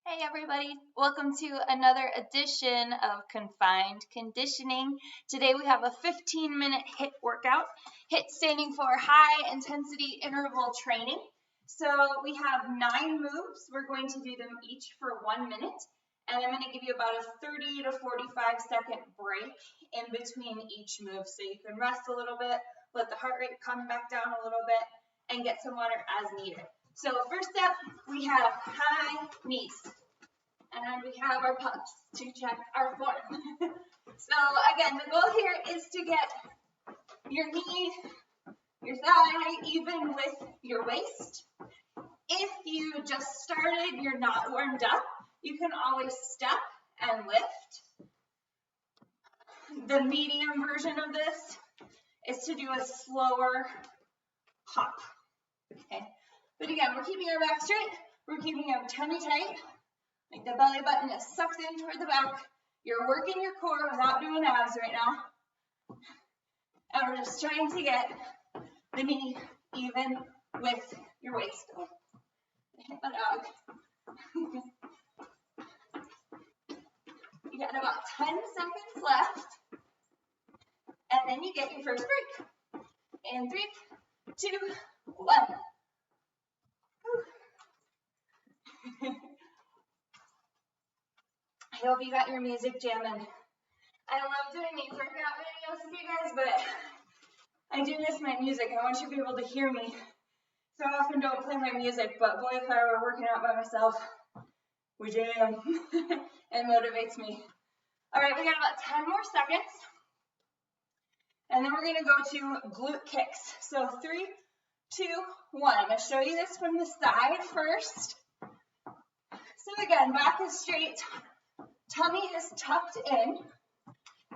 Hey everybody, welcome to another edition of Confined Conditioning. Today we have a 15-minute HIIT workout. HIIT standing for High Intensity Interval Training. So we have 9 moves. We're going to do them each for 1 minute. And I'm going to give you about a 30 to 45 second break in between each move. So you can rest a little bit, let the heart rate come back down a little bit, and get some water as needed. So first up, we have high knees. And we have our pumps to check our form. So again, the goal here is to get your knee, your thigh, even with your waist. If you just started, you're not warmed up, you can always step and lift. The medium version of this is to do a slower hop. Okay. But again, we're keeping our back straight, we're keeping our tummy tight. Like the belly button is sucked in toward the back. You're working your core without doing abs right now. And we're just trying to get the knee even with your waist. Hit my dog. You got about 10 seconds left. And then you get your first break. In 3, 2, 1. I hope you got your music jamming. I love doing these workout videos with you guys, but I do miss my music. I want you to be able to hear me. So I often don't play my music, but boy, if I were working out by myself, we jam. It motivates me. All right, we got about 10 more seconds. And then we're going to go to glute kicks. So 3, 2, 1. I'm going to show you this from the side first. So again, back is straight. Tummy is tucked in,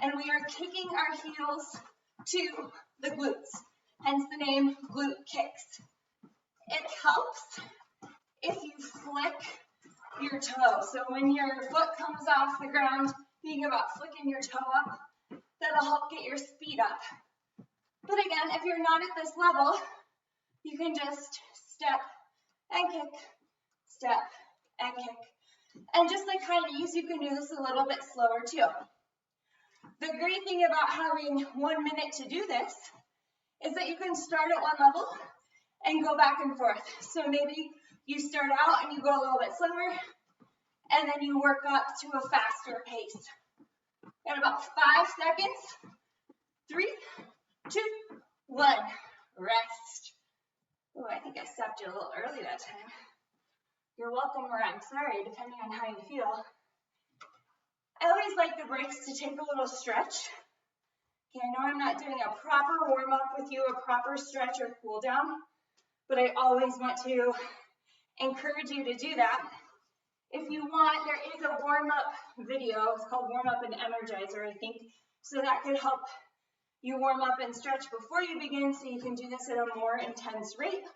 and we are kicking our heels to the glutes, hence the name glute kicks. It helps if you flick your toe. So when your foot comes off the ground, think about flicking your toe up. That'll help get your speed up. But again, if you're not at this level, you can just step and kick, step and kick. And just like high knees, you can do this a little bit slower too. The great thing about having 1 minute to do this is that you can start at one level and go back and forth. So maybe you start out and you go a little bit slower, and then you work up to a faster pace. Got about 5 seconds. 3, 2, 1. Rest. Oh, I think I stopped you a little early that time. You're welcome, or I'm sorry, depending on how you feel. I always like the breaks to take a little stretch. Okay, I know I'm not doing a proper warm-up with you, a proper stretch or cool down, but I always want to encourage you to do that. If you want, there is a warm-up video. It's called Warm Up and Energizer, I think. So that could help you warm up and stretch before you begin, so you can do this at a more intense rate.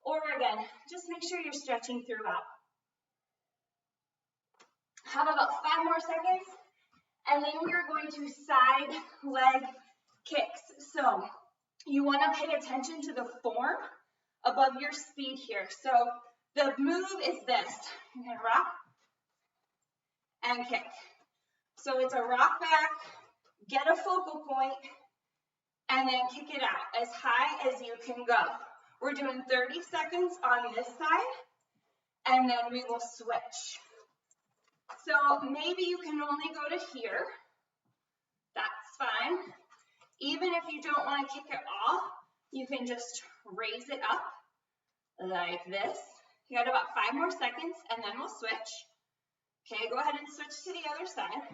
Or again, just make sure you're stretching throughout. Have about 5 more seconds, and then we are going to side leg kicks. So you want to pay attention to the form above your speed here. So the move is this. You're going to rock and kick. So it's a rock back, get a focal point, and then kick it out as high as you can go. We're doing 30 seconds on this side, and then we will switch. So maybe you can only go to here. That's fine. Even if you don't want to kick it off, you can just raise it up like this. You got about 5 more seconds, and then we'll switch. Okay, go ahead and switch to the other side.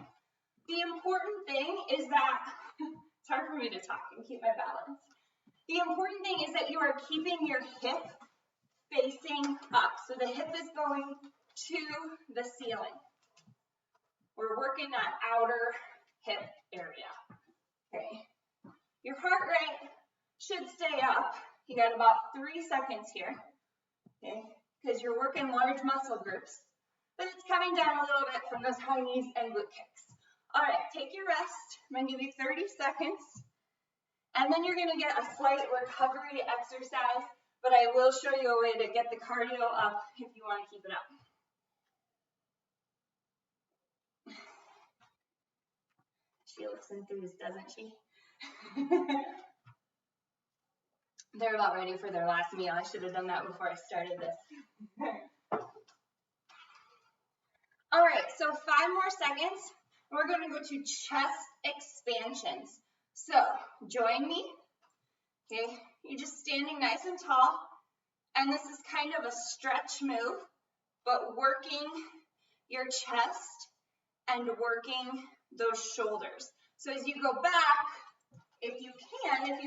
The important thing is that, it's hard for me to talk and keep my balance. The important thing is that you are keeping your hip facing up. So the hip is going to the ceiling. We're working that outer hip area. Okay. Your heart rate should stay up. You got about 3 seconds here. Okay, because you're working large muscle groups. But it's coming down a little bit from those high knees and glute kicks. All right, take your rest. I'm going to give you 30 seconds. And then you're going to get a slight recovery exercise, but I will show you a way to get the cardio up if you want to keep it up. She looks enthused, doesn't she? They're about ready for their last meal. I should have done that before I started this. All right, so 5 more seconds. We're going to go to chest expansions. So join me. Okay, you're just standing nice and tall. And this is kind of a stretch move, but working your chest and working those shoulders. So as you go back, if you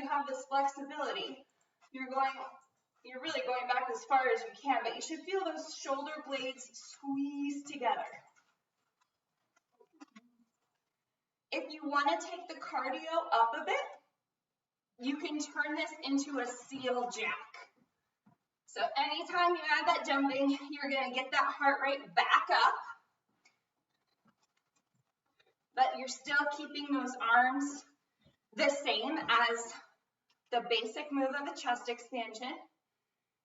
have this flexibility, you're really going back as far as you can, but you should feel those shoulder blades squeeze together. If you want to take the cardio up a bit, you can turn this into a seal jack. So anytime you add that jumping, you're going to get that heart rate back up, but you're still keeping those arms the same as the basic move of a chest expansion.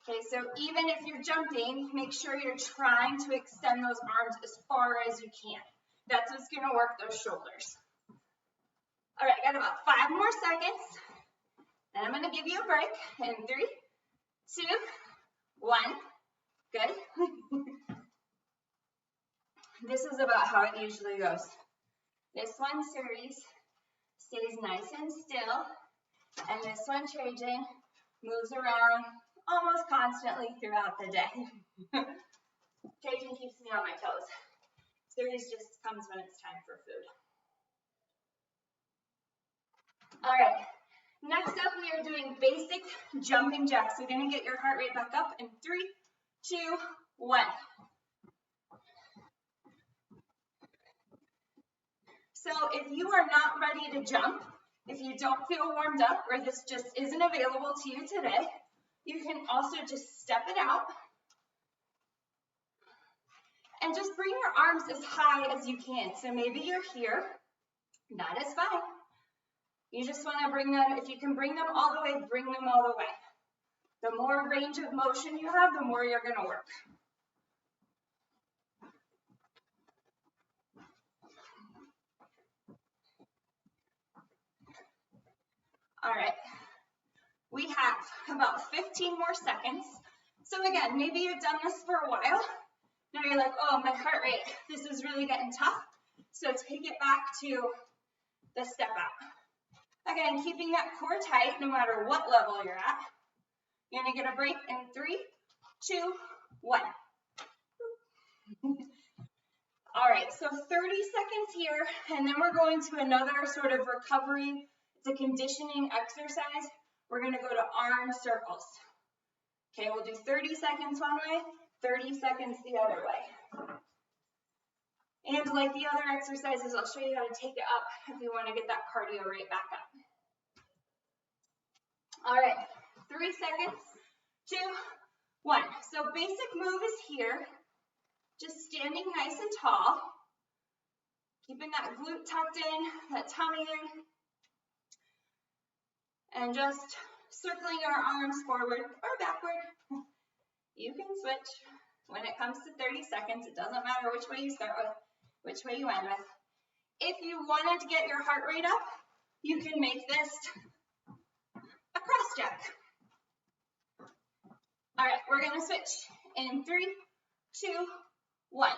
Okay, so even if you're jumping, make sure you're trying to extend those arms as far as you can. That's what's going to work those shoulders. All right, got about 5 more seconds. Then I'm going to give you a break in 3, 2, 1. Good. This is about how it usually goes. This one, series, stays nice and still, and this one, Trajan, moves around almost constantly throughout the day. Trajan keeps me on my toes. Series just comes when it's time for food. All right, next up we are doing basic jumping jacks. So you're going to get your heart rate back up in 3, 2, 1. So if you are not ready to jump, if you don't feel warmed up or this just isn't available to you today, you can also just step it out and just bring your arms as high as you can. So maybe you're here, that is fine. You just want to bring them, if you can bring them all the way, bring them all the way. The more range of motion you have, the more you're going to work. All right, we have about 15 more seconds. So again, maybe you've done this for a while. Now you're like, oh, my heart rate, this is really getting tough. So take it back to the step out. Again, keeping that core tight no matter what level you're at. You're gonna get a break in 3, 2, 1. All right, so 30 seconds here, and then we're going to another sort of recovery. It's a conditioning exercise. We're gonna go to arm circles. Okay, we'll do 30 seconds one way, 30 seconds the other way. And like the other exercises, I'll show you how to take it up if you want to get that cardio rate back up. All right, 3 seconds, 2, 1. So basic move is here, just standing nice and tall, keeping that glute tucked in, that tummy in, and just circling our arms forward or backward. You can switch when it comes to 30 seconds. It doesn't matter which way you start with, which way you end with. If you wanted to get your heart rate up, you can make this a cross jack. All right, we're going to switch in 3, 2, 1.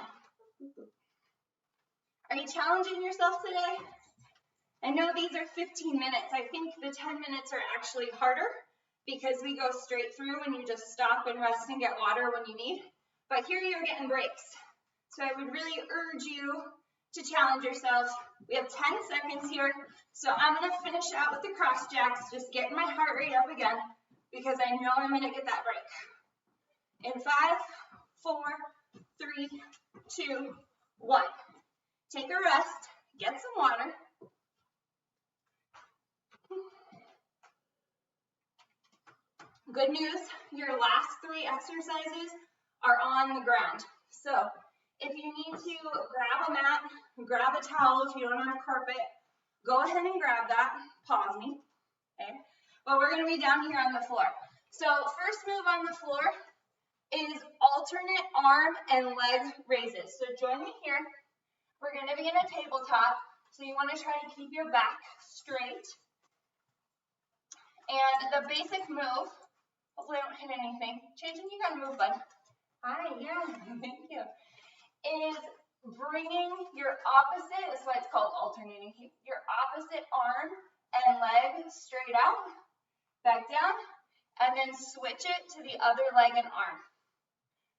Are you challenging yourself today? I know these are 15 minutes. I think the 10 minutes are actually harder because we go straight through and you just stop and rest and get water when you need. But here you're getting breaks. So I would really urge you to challenge yourself. We have 10 seconds here. So I'm going to finish out with the cross jacks, just getting my heart rate up again because I know I'm going to get that break. In 5, 4, 3, 2, 1. Take a rest, get some water. Good news, your last 3 exercises are on the ground. So if you need to grab a mat, grab a towel if you don't have a carpet, go ahead and grab that. Pause me, okay? But we're going to be down here on the floor. So first move on the floor is alternate arm and leg raises. So join me here. We're going to be in a tabletop. So you want to try to keep your back straight. And the basic move, hopefully I don't hit anything. Changing, you gotta move, bud. Hi, yeah, thank you. Is bringing your opposite, that's why it's called alternating, your opposite arm and leg straight out, back down, and then switch it to the other leg and arm.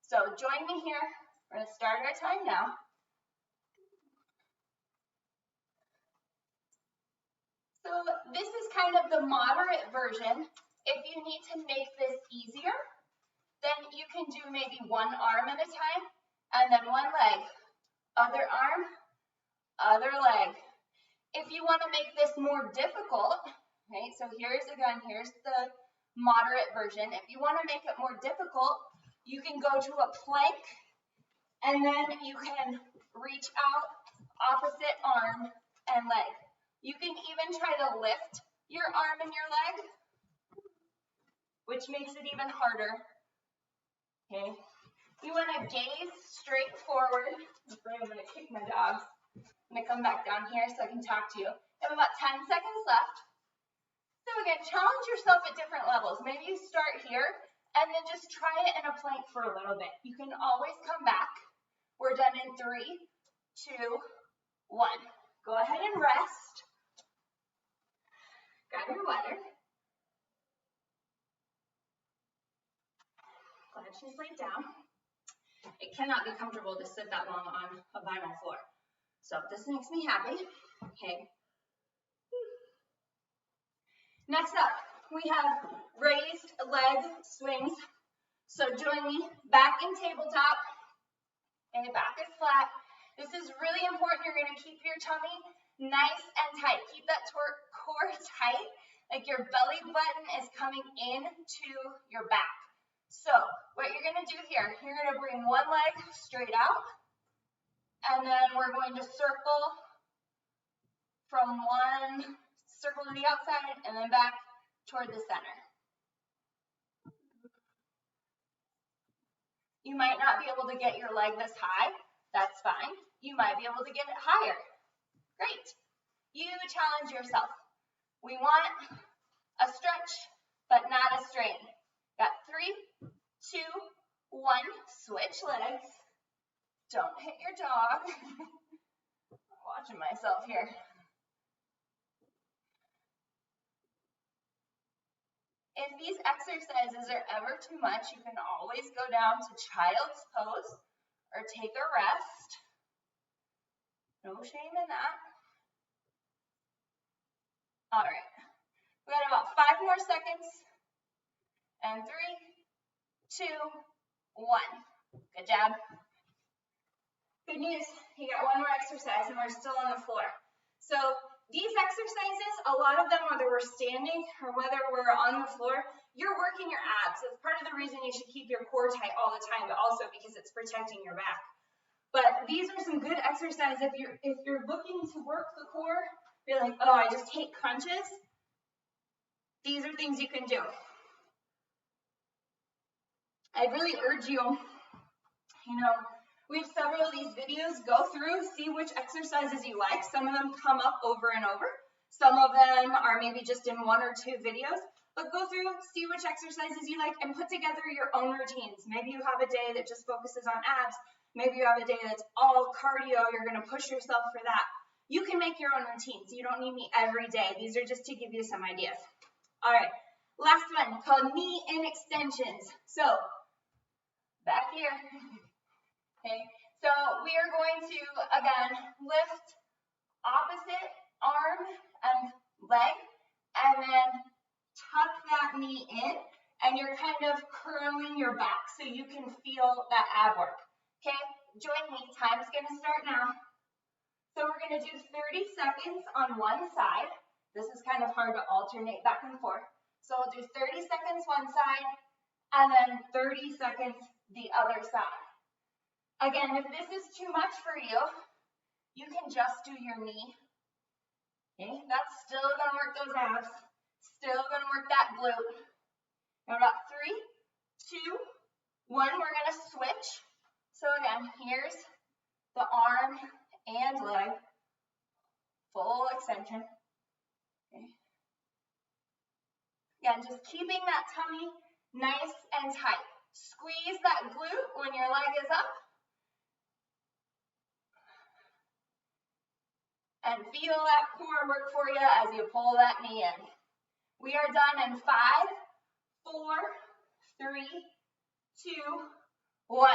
So join me here. We're going to start our time now. So this is kind of the moderate version. If you need to make this easier, then you can do maybe one arm at a time, and then one leg. Other arm, other leg. If you want to make this more difficult, right, so here's the moderate version. If you want to make it more difficult, you can go to a plank, and then you can reach out opposite arm and leg. You can even try to lift your arm and your leg, which makes it even harder. Okay. You want to gaze straight forward. I'm going to kick my dogs. I'm going to come back down here so I can talk to you. You have about 10 seconds left. So again, challenge yourself at different levels. Maybe you start here and then just try it in a plank for a little bit. You can always come back. We're done in 3, 2, 1. Go ahead and rest. Grab your water. Glad she's laid down. It cannot be comfortable to sit that long on a vinyl floor. So this makes me happy. Okay. Next up, we have raised leg swings. So join me back in tabletop. Okay, back is flat. This is really important. You're going to keep your tummy nice and tight. Keep that core tight, like your belly button is coming into your back. So what you're going to do here, you're going to bring one leg straight out, and then we're going to circle from one circle to the outside and then back toward the center. You might not be able to get your leg this high. That's fine. You might be able to get it higher. Great. You challenge yourself. We want a stretch, but not a strain. Got 3, 2, 1. Switch legs. Don't hit your dog. I'm watching myself here. If these exercises are ever too much, you can always go down to child's pose or take a rest. No shame in that. All right. We got about 5 more seconds. And 3, 2, 1. Good job. Good news. You got one more exercise and we're still on the floor. So these exercises, a lot of them, whether we're standing or whether we're on the floor, you're working your abs. It's part of the reason you should keep your core tight all the time, but also because it's protecting your back. But these are some good exercises. If you're looking to work the core, you're like, oh, I just hate crunches. These are things you can do. I really urge you, we have several of these videos. Go through, see which exercises you like. Some of them come up over and over. Some of them are maybe just in 1 or 2 videos. But go through, see which exercises you like, and put together your own routines. Maybe you have a day that just focuses on abs. Maybe you have a day that's all cardio. You're going to push yourself for that. You can make your own routines. You don't need me every day. These are just to give you some ideas. All right, last one called knee-in extensions. So back here. Okay, so we are going to, again, lift opposite arm and leg, and then tuck that knee in, and you're kind of curling your back so you can feel that ab work. Okay, join me. Time's going to start now. So we're going to do 30 seconds on one side. This is kind of hard to alternate back and forth. So we'll do 30 seconds one side, and then 30 seconds the other side. Again, if this is too much for you, you can just do your knee. Okay, that's still going to work those abs. Still going to work that glute. And about 3, 2, 1, we're going to switch. So again, here's the arm and leg. full extension. Okay. Again, just keeping that tummy nice and tight. Squeeze that glute when your leg is up. And feel that core work for you as you pull that knee in. We are done in 5, 4, 3, 2, 1.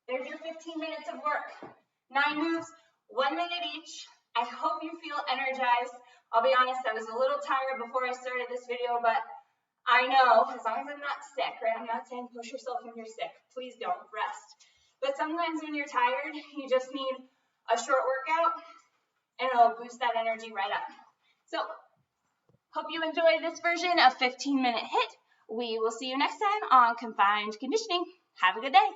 There's your 15 minutes of work. 9 moves, 1 minute each. I hope you feel energized. I'll be honest, I was a little tired before I started this video, but I know, as long as I'm not sick, right? I'm not saying push yourself when you're sick. Please don't, rest. But sometimes when you're tired, you just need a short workout, and it'll boost that energy right up. So, hope you enjoyed this version of 15-minute HIIT. We will see you next time on Confined Conditioning. Have a good day.